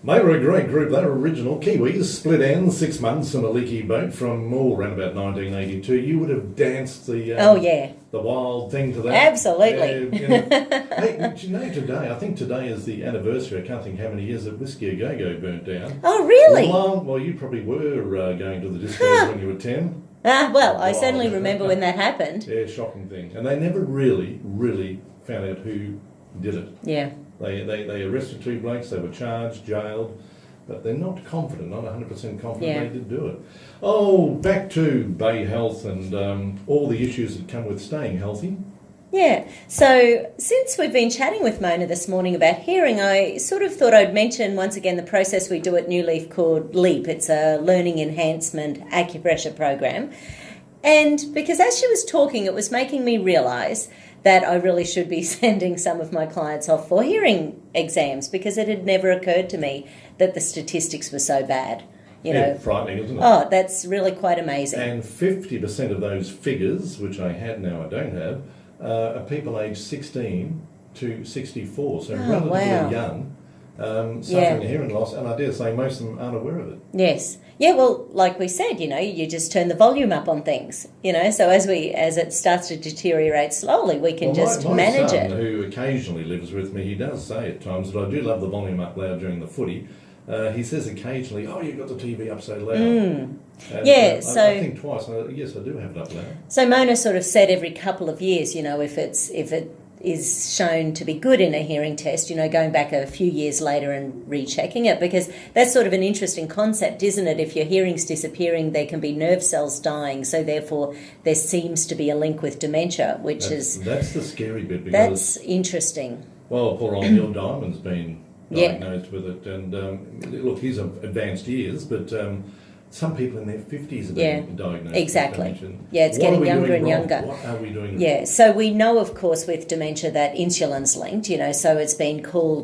They were a great group. They were original Kiwis, split ends, 6 months in a leaky boat from around about 1982. You would have danced the the wild thing to that. Absolutely. Hey, do you know today? I think today is the anniversary. I can't think how many years that Whiskey A Go Go burnt down. Oh, really? Well, you probably were going to the discos when you were 10. I certainly remember when that happened. Yeah, shocking thing. And they never really found out who did it. Yeah. They arrested 2 blokes, they were charged, jailed, but they're not confident, not 100% confident they did do it. Oh, back to Bay Health and all the issues that come with staying healthy. Yeah, so since we've been chatting with Mona this morning about hearing, I sort of thought I'd mention once again the process we do at New Leaf called LEAP. It's a Learning Enhancement Acupressure Program. And because as she was talking, it was making me realise that I really should be sending some of my clients off for hearing exams because it had never occurred to me that the statistics were so bad. You know, frightening, isn't it? Oh, that's really quite amazing. And 50% of those figures, which I had now I don't have, are people aged 16 to 64, so relatively young, suffering a hearing loss, and I dare say most of them aren't aware of it. Yes. Yeah, well, like we said, you just turn the volume up on things, so as it starts to deteriorate slowly, we can just manage it. My son, who occasionally lives with me, he does say at times that I do love the volume up loud during the footy. He says occasionally, "Oh, you've got the TV up so loud." I think twice. Yes, I do have it up loud. So Mona sort of said every couple of years, if it is shown to be good in a hearing test, going back a few years later and rechecking it, because that's sort of an interesting concept, isn't it? If your hearing's disappearing, there can be nerve cells dying, so therefore there seems to be a link with dementia, that's the scary bit. Because that's interesting. Well, poor old Neil Diamond's been diagnosed with it, and look, he's of advanced years, but some people in their 50s have been diagnosed exactly. with dementia. Yeah, it's getting younger and younger. What are we doing? Yeah, so we know, of course, with dementia that insulin's linked, so it's been called,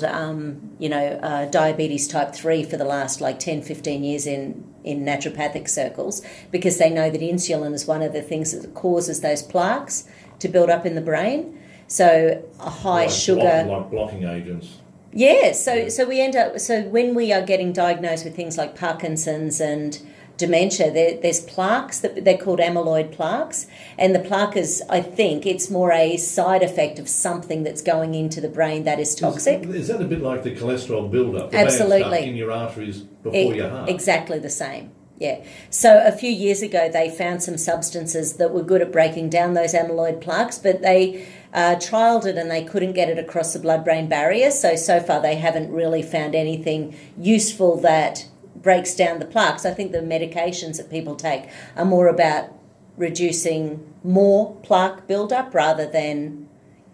diabetes type 3 for the last 10, 15 years in naturopathic circles, because they know that insulin is one of the things that causes those plaques to build up in the brain. So a high sugar... Like blocking agents. Yeah, so we end up... So when we are getting diagnosed with things like Parkinson's and dementia, there's plaques, that they're called amyloid plaques, and the plaque is, I think, it's more a side effect of something that's going into the brain that is toxic. Is that a bit like the cholesterol build-up? The Absolutely. bad stuff in your arteries before your heart? Exactly the same. Yeah. So a few years ago, they found some substances that were good at breaking down those amyloid plaques, but they trialled it and they couldn't get it across the blood-brain barrier. So far, they haven't really found anything useful that breaks down the plaques. I think the medications that people take are more about reducing more plaque build-up rather than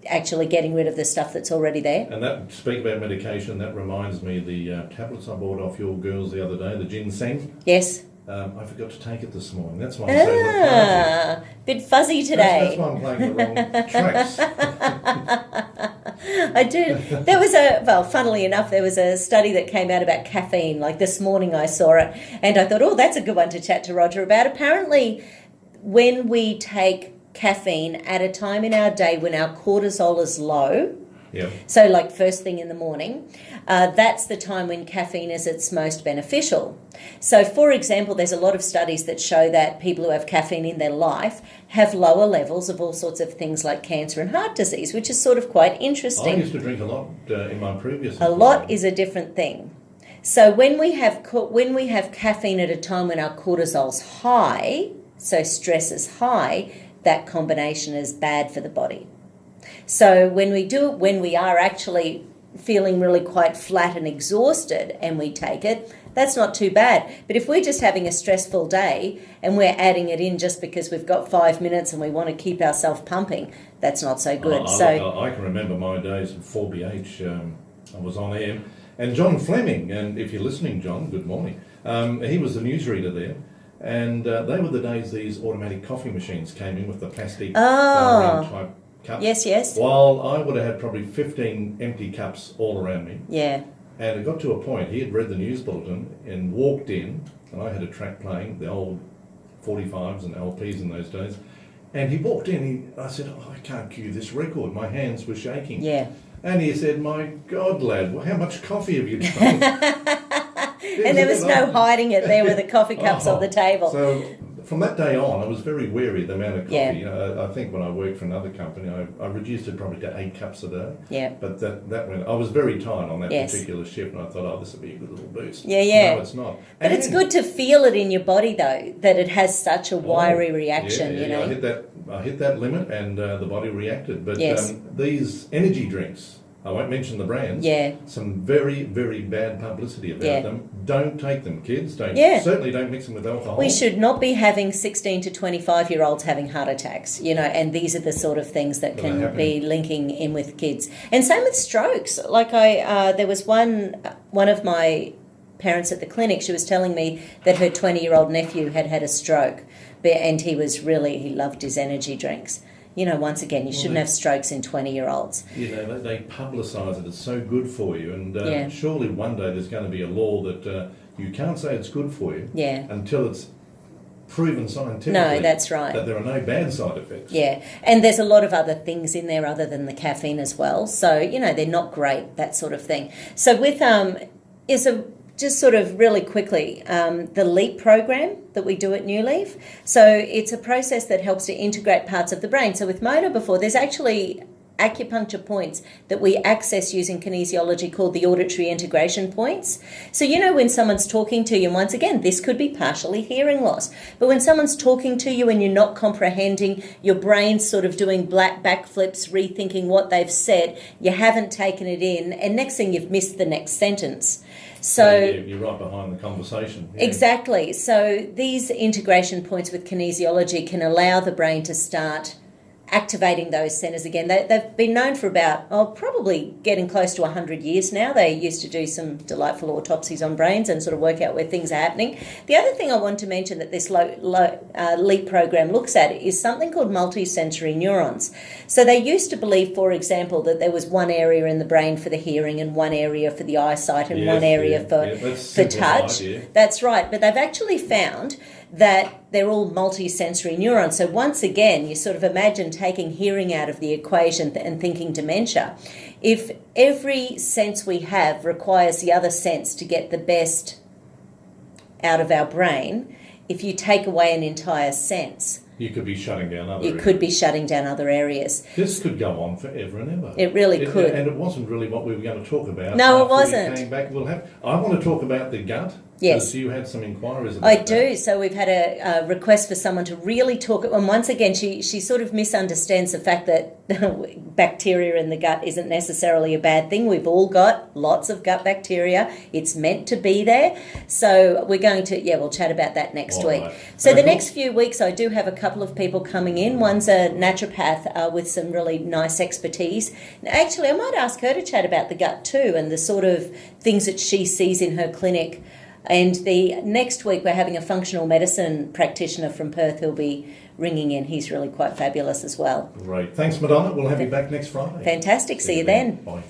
actually getting rid of the stuff that's already there. And that, speak about medication, that reminds me of the tablets I bought off your girls the other day, the ginseng. Yes. I forgot to take it this morning. That's why I'm so lethargic. Bit fuzzy today. That's why I'm playing the wrong tracks. I did. There was funnily enough, there was a study that came out about caffeine. This morning I saw it, and I thought, that's a good one to chat to Roger about. Apparently, when we take caffeine at a time in our day when our cortisol is low, so first thing in the morning, that's the time when caffeine is its most beneficial. So, for example, there's a lot of studies that show that people who have caffeine in their life have lower levels of all sorts of things like cancer and heart disease, which is sort of quite interesting. I used to drink a lot in my previous... A lot is a different thing. So when we have caffeine at a time when our cortisol's high, so stress is high, that combination is bad for the body. So when we do it, when we are actually feeling really quite flat and exhausted and we take it, that's not too bad. But if we're just having a stressful day and we're adding it in just because we've got 5 minutes and we want to keep ourselves pumping, that's not so good. I can remember my days at 4BH. I was on air. And John Fleming, and if you're listening, John, good morning. He was the newsreader there. And they were the days these automatic coffee machines came in with the plastic type cups. Yes. While I would have had probably 15 empty cups all around me. Yeah. And it got to a point, he had read the news bulletin and walked in, and I had a track playing, the old 45s and LPs in those days. And he walked in, I said, I can't cue this record. My hands were shaking. Yeah. And he said, my God, lad, how much coffee have you drunk? And there was no hiding it. There were the coffee cups on the table. So from that day on, I was very wary of the amount of coffee. Yeah. I think when I worked for another company, I reduced it probably to 8 cups a day. Yeah. But that went. I was very tired on that Yes. particular shift, and I thought, oh, this would be a good little boost. Yeah. No, it's not. But it's good to feel it in your body, though, that it has such a wiry reaction, Yeah, you know. I hit that limit, and the body reacted. But Yes. these energy drinks, I won't mention the brands. Yeah. Some very, very bad publicity about Yeah. them. Don't take them, kids. Yeah. Certainly don't mix them with alcohol. We should not be having 16 to 25-year-olds having heart attacks, you know, and these are the sort of things that That are can happening. be linking in with kids. And same with strokes. Like there was one of my parents at the clinic, she was telling me that her 20-year-old nephew had had a stroke, and he loved his energy drinks. You know, once again, you shouldn't have strokes in 20-year-olds. You know, they publicise it. It's so good for you. And Yeah. surely one day there's going to be a law that you can't say it's good for you Yeah. until it's proven scientifically No, that's right. that there are no bad side effects. Yeah, and there's a lot of other things in there other than the caffeine as well. So, you know, they're not great, that sort of thing. So with just sort of really quickly, the LEAP program that we do at New Leaf. So it's a process that helps to integrate parts of the brain. So with Mona before, there's actually acupuncture points that we access using kinesiology called the auditory integration points. So, you know, when someone's talking to you, and once again, this could be partially hearing loss, but when someone's talking to you and you're not comprehending, your brain's sort of doing backflips, rethinking what they've said, you haven't taken it in, and next thing you've missed the next sentence. So you're right behind the conversation. Yeah. Exactly. So these integration points with kinesiology can allow the brain to start activating those centres again. They've been known for about, probably getting close to 100 years now. They used to do some delightful autopsies on brains and sort of work out where things are happening. The other thing I want to mention that this LEAP program looks at is something called multisensory neurons. So they used to believe, for example, that there was one area in the brain for the hearing and one area for the eyesight and one area for touch. Yeah. That's right. But they've actually found that they're all multisensory neurons. So once again, you sort of imagine taking hearing out of the equation and thinking dementia. If every sense we have requires the other sense to get the best out of our brain, if you take away an entire sense, You could be shutting down other you areas. could be shutting down other areas. This could go on forever and ever. It really could. And it wasn't really what we were going to talk about. No, it after we wasn't. Came back. I want to talk about the gut. Yes. Because you had some inquiries about I that. do. So we've had a request for someone to really talk. And once again, she sort of misunderstands the fact that bacteria in the gut isn't necessarily a bad thing. We've all got lots of gut bacteria. It's meant to be there. So we're going to, we'll chat about that next All week. right. So the Cool. next few weeks, I do have a couple of people coming in. One's a naturopath with some really nice expertise. Now, actually, I might ask her to chat about the gut too and the sort of things that she sees in her clinic. And the next week we're having a functional medicine practitioner from Perth who'll be ringing in. He's really quite fabulous as well. Great. Thanks, Madonna. We'll have you back next Friday. Fantastic. See you then. Bye.